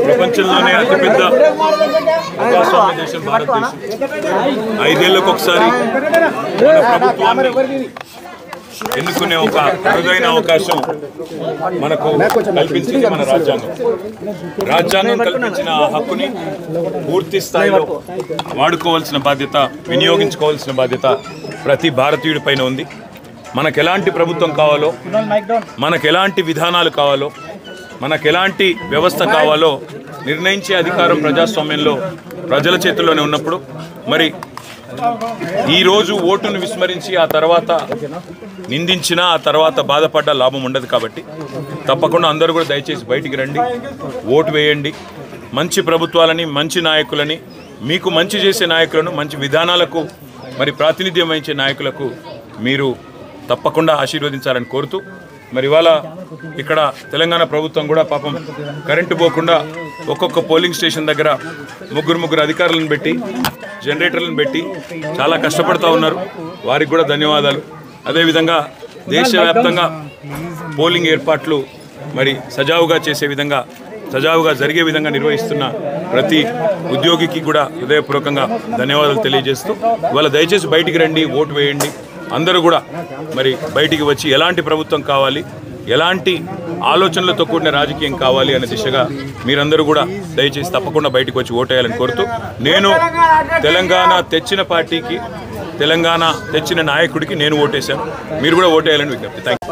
ప్రపంచంలోనే అతిపెద్ద ప్రజాస్వామ్య దేశం భారతదేశం. 5 ఏళ్లకు ఒకసారి మన ప్రభుత్వాన్ని ఎన్నుకునే ఒక అరుదైన అవకాశం మనకు కల్పించింది మన రాజ్యాంగం. రాజ్యాంగం కల్పించిన హక్కుని పూర్తి స్థాయిలో వాడుకోవాల్సిన బాధ్యత, వినియోగించుకోవాల్సిన బాధ్యత ప్రతి భారతీయుడి పైన ఉంది. మనకు ఎలాంటి ప్రభుత్వం కావాలో, మనకు ఎలాంటి విధానాలు కావాలో, మనకు ఎలాంటి వ్యవస్థ కావాలో నిర్ణయించే అధికారం ప్రజాస్వామ్యంలో ప్రజల చేతుల్లోనే ఉన్నప్పుడు మరి ఈరోజు ఓటును విస్మరించి ఆ తర్వాత నిందించినా ఆ తర్వాత బాధపడ్డ లాభం ఉండదు. కాబట్టి తప్పకుండా అందరూ కూడా దయచేసి బయటికి రండి, ఓటు వేయండి. మంచి ప్రభుత్వాలని, మంచి నాయకులని, మీకు మంచి చేసే నాయకులను, మంచి విధానాలకు మరి ప్రాతినిధ్యం వహించే నాయకులకు మీరు తప్పకుండా ఆశీర్వదించాలని కోరుతూ మరి ఇవాళ ఇక్కడ తెలంగాణ ప్రభుత్వం కూడా పాపం కరెంటు పోకుండా ఒక్కొక్క పోలింగ్ స్టేషన్ దగ్గర ముగ్గురు అధికారులను పెట్టి, జనరేటర్లను పెట్టి చాలా కష్టపడుతూ ఉన్నారు. వారికి కూడా ధన్యవాదాలు. అదేవిధంగా దేశవ్యాప్తంగా పోలింగ్ ఏర్పాట్లు మరి సజావుగా జరిగే విధంగా నిర్వహిస్తున్న ప్రతి ఉద్యోగికి కూడా హృదయపూర్వకంగా ధన్యవాదాలు తెలియజేస్తూ ఇవాళ దయచేసి బయటికి రండి, ఓటు వేయండి. అందరూ కూడా మరి బయటికి వచ్చి ఎలాంటి ప్రభుత్వం కావాలి, ఎలాంటి ఆలోచనలతో కూడిన రాజకీయం కావాలి అనే దిశగా మీరందరూ కూడా దయచేసి తప్పకుండా బయటికి వచ్చి ఓటేయాలని కోరుతూ, నేను తెలంగాణ తెచ్చిన పార్టీకి, తెలంగాణ తెచ్చిన నాయకుడికి నేను ఓటేశాను. మీరు కూడా ఓటేయాలని విజ్ఞప్తి. థ్యాంక్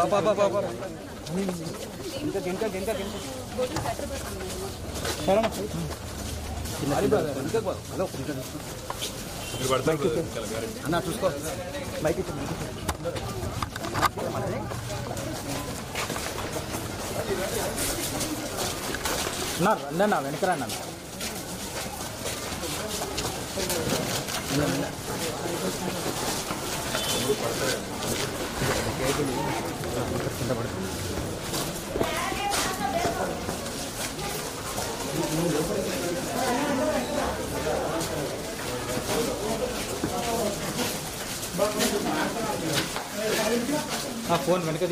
వెనకరా ఫోన్ వెనక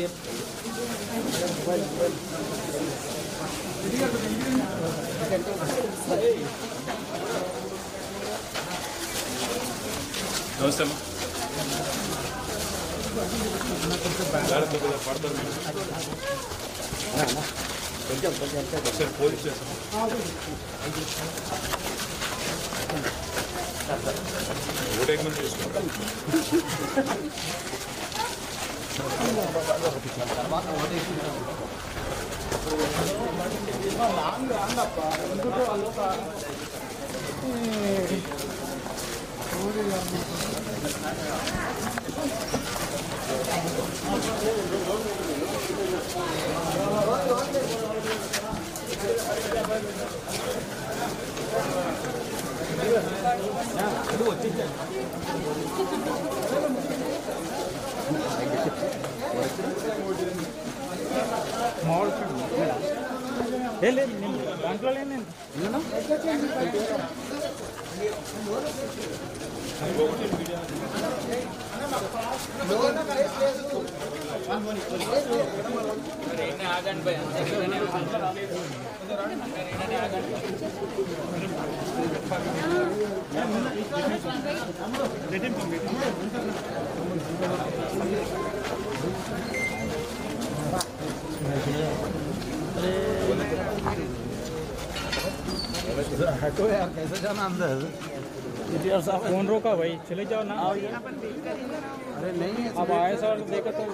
నమస్తే పోలీస్ ఓటేకమని చేసుకుంటాం. దాంట్లో हटो यार, कैसे जाना अंदर? साहब फोन रोका भाई, चले जाओ ना। अरे नहीं है, अब आए सर देखो तो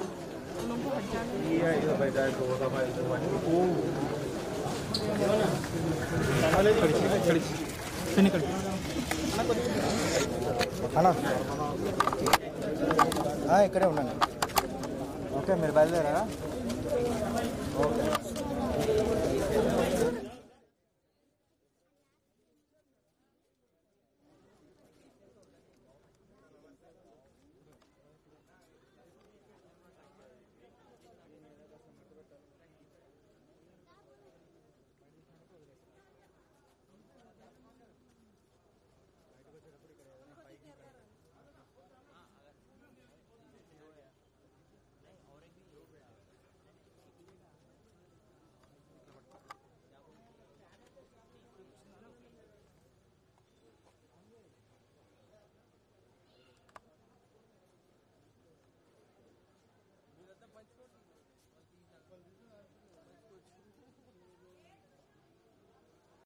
ఇక్కడే ఉన్నాను. ఓకే, మీరు బయలుదేరా? ఓకే.